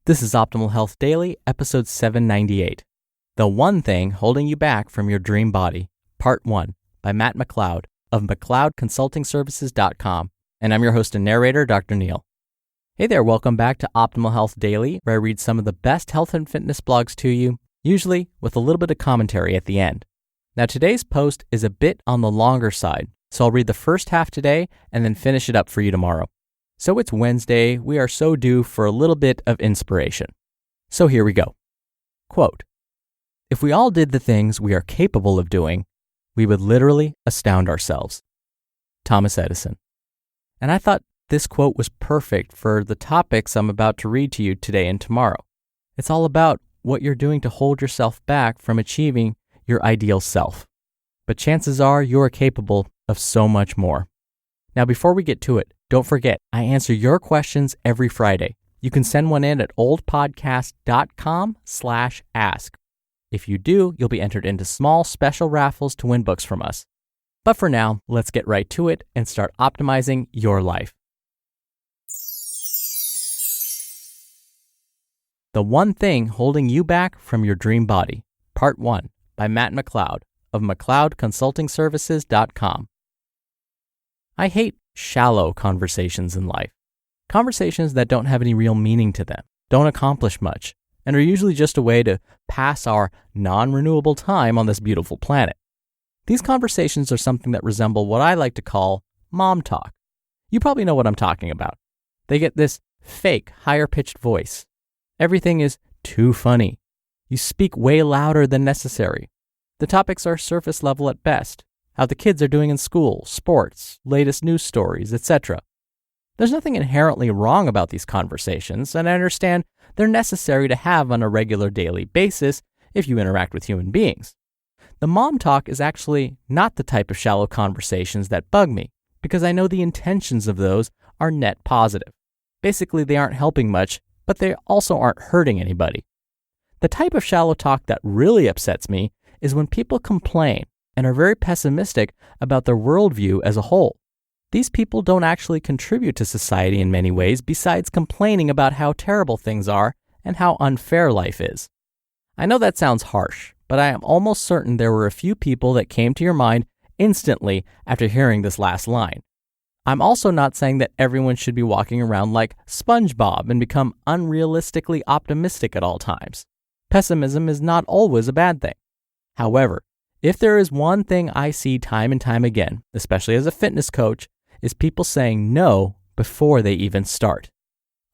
This is Optimal Health Daily, episode 798. The One Thing Holding You Back from Your Dream Body, Part 1, by Matt McLeod of McLeodConsultingServices.com. And I'm your host and narrator, Dr. Neil. Hey there, welcome back to Optimal Health Daily, where I read some of the best health and fitness blogs to you, usually with a little bit of commentary at the end. Now, today's post is a bit on the longer side, so I'll read the first half today and then finish it up for you tomorrow. So it's Wednesday, we are so due for a little bit of inspiration. So here we go. Quote, "If we all did the things we are capable of doing, we would literally astound ourselves." Thomas Edison. And I thought this quote was perfect for the topics I'm about to read to you today and tomorrow. It's all about what you're doing to hold yourself back from achieving your ideal self. But chances are you are capable of so much more. Now, before we get to it, don't forget, I answer your questions every Friday. You can send one in at oldpodcast.com/ask. If you do, you'll be entered into small special raffles to win books from us. But for now, let's get right to it and start optimizing your life. The One Thing Holding You Back from Your Dream Body, Part 1, by Matt McLeod of McLeodConsultingServices.com. I hate shallow conversations in life. Conversations that don't have any real meaning to them, don't accomplish much, and are usually just a way to pass our non-renewable time on this beautiful planet. These conversations are something that resemble what I like to call mom talk. You probably know what I'm talking about. They get this fake, higher-pitched voice. Everything is too funny. You speak way louder than necessary. The topics are surface level at best. How the kids are doing in school, sports, latest news stories, etc. There's nothing inherently wrong about these conversations, and I understand they're necessary to have on a regular daily basis if you interact with human beings. The mom talk is actually not the type of shallow conversations that bug me, because I know the intentions of those are net positive. Basically, they aren't helping much, but they also aren't hurting anybody. The type of shallow talk that really upsets me is when people complain and are very pessimistic about their worldview as a whole. These people don't actually contribute to society in many ways besides complaining about how terrible things are and how unfair life is. I know that sounds harsh, but I am almost certain there were a few people that came to your mind instantly after hearing this last line. I'm also not saying that everyone should be walking around like SpongeBob and become unrealistically optimistic at all times. Pessimism is not always a bad thing. However, if there is one thing I see time and time again, especially as a fitness coach, is people saying no before they even start.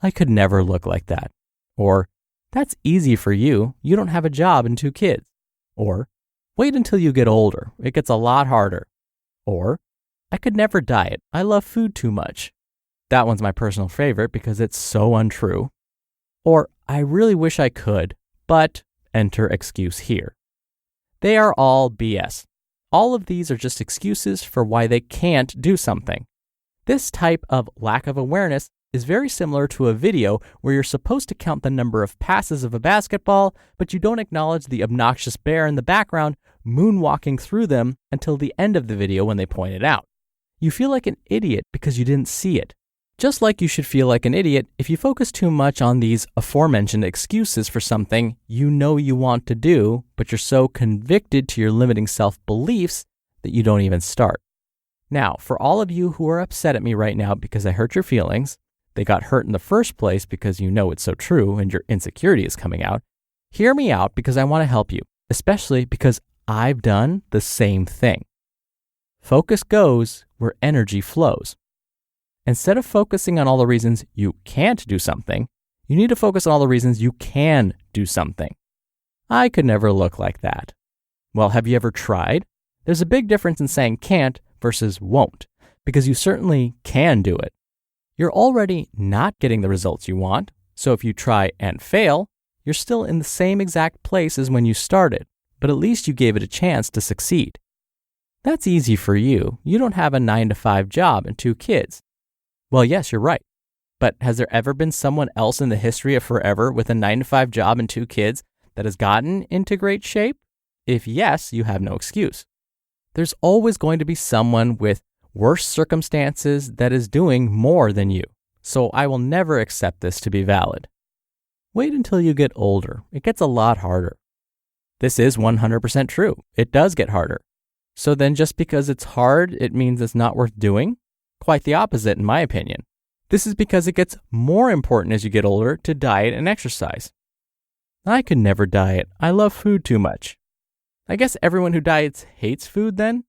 I could never look like that. Or, that's easy for you. You don't have a job and 2 kids. Or, wait until you get older. It gets a lot harder. Or, I could never diet. I love food too much. That one's my personal favorite because it's so untrue. Or, I really wish I could, but enter excuse here. They are all BS. All of these are just excuses for why they can't do something. This type of lack of awareness is very similar to a video where you're supposed to count the number of passes of a basketball, but you don't acknowledge the obnoxious bear in the background moonwalking through them until the end of the video when they point it out. You feel like an idiot because you didn't see it. Just like you should feel like an idiot if you focus too much on these aforementioned excuses for something you know you want to do, but you're so convicted to your limiting self-beliefs that you don't even start. Now, for all of you who are upset at me right now because I hurt your feelings, they got hurt in the first place because you know it's so true and your insecurity is coming out, hear me out because I want to help you, especially because I've done the same thing. Focus goes where energy flows. Instead of focusing on all the reasons you can't do something, you need to focus on all the reasons you can do something. I could never look like that. Well, have you ever tried? There's a big difference in saying can't versus won't, because you certainly can do it. You're already not getting the results you want, so if you try and fail, you're still in the same exact place as when you started, but at least you gave it a chance to succeed. That's easy for you. You don't have a 9-to-5 job and 2 kids. Well, yes, you're right. But has there ever been someone else in the history of forever with a 9-to-5 job and 2 kids that has gotten into great shape? If yes, you have no excuse. There's always going to be someone with worse circumstances that is doing more than you. So I will never accept this to be valid. Wait until you get older. It gets a lot harder. This is 100% true. It does get harder. So then just because it's hard, it means it's not worth doing? Quite the opposite, in my opinion. This is because it gets more important as you get older to diet and exercise. I could never diet. I love food too much. I guess everyone who diets hates food then?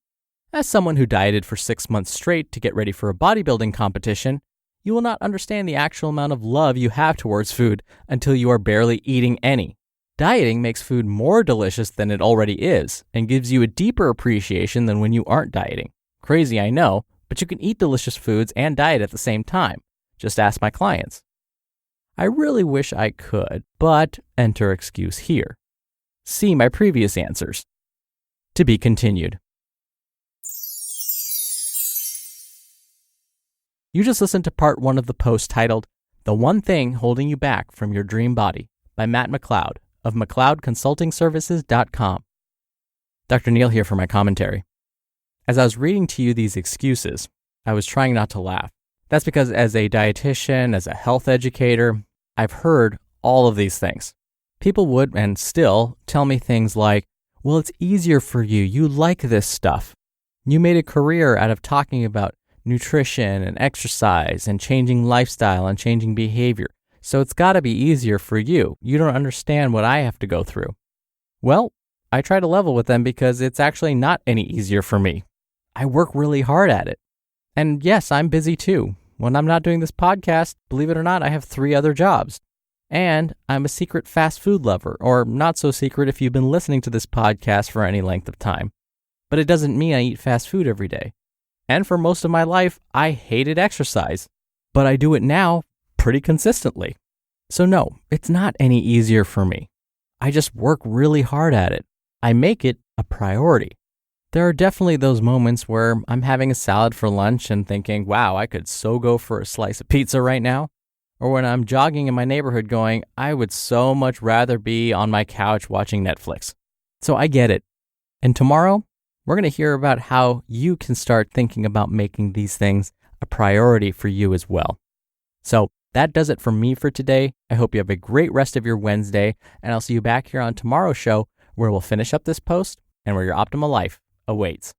As someone who dieted for 6 months straight to get ready for a bodybuilding competition, you will not understand the actual amount of love you have towards food until you are barely eating any. Dieting makes food more delicious than it already is and gives you a deeper appreciation than when you aren't dieting. Crazy, I know, but you can eat delicious foods and diet at the same time. Just ask my clients. I really wish I could, but enter excuse here. See my previous answers. To be continued. You just listened to part 1 of the post titled, The One Thing Holding You Back from Your Dream Body by Matt McLeod of McLeodConsultingServices.com. Dr. Neil here for my commentary. As I was reading to you these excuses, I was trying not to laugh. That's because as a dietitian, as a health educator, I've heard all of these things. People would, and still, tell me things like, well, it's easier for you. You like this stuff. You made a career out of talking about nutrition and exercise and changing lifestyle and changing behavior. So it's got to be easier for you. You don't understand what I have to go through. Well, I try to level with them because it's actually not any easier for me. I work really hard at it. And yes, I'm busy too. When I'm not doing this podcast, believe it or not, I have 3 other jobs. And I'm a secret fast food lover, or not so secret if you've been listening to this podcast for any length of time. But it doesn't mean I eat fast food every day. And for most of my life, I hated exercise. But I do it now pretty consistently. So no, it's not any easier for me. I just work really hard at it. I make it a priority. There are definitely those moments where I'm having a salad for lunch and thinking, wow, I could so go for a slice of pizza right now. Or when I'm jogging in my neighborhood going, I would so much rather be on my couch watching Netflix. So I get it. And tomorrow, we're going to hear about how you can start thinking about making these things a priority for you as well. So that does it for me for today. I hope you have a great rest of your Wednesday, and I'll see you back here on tomorrow's show where we'll finish up this post and where your optimal life awaits.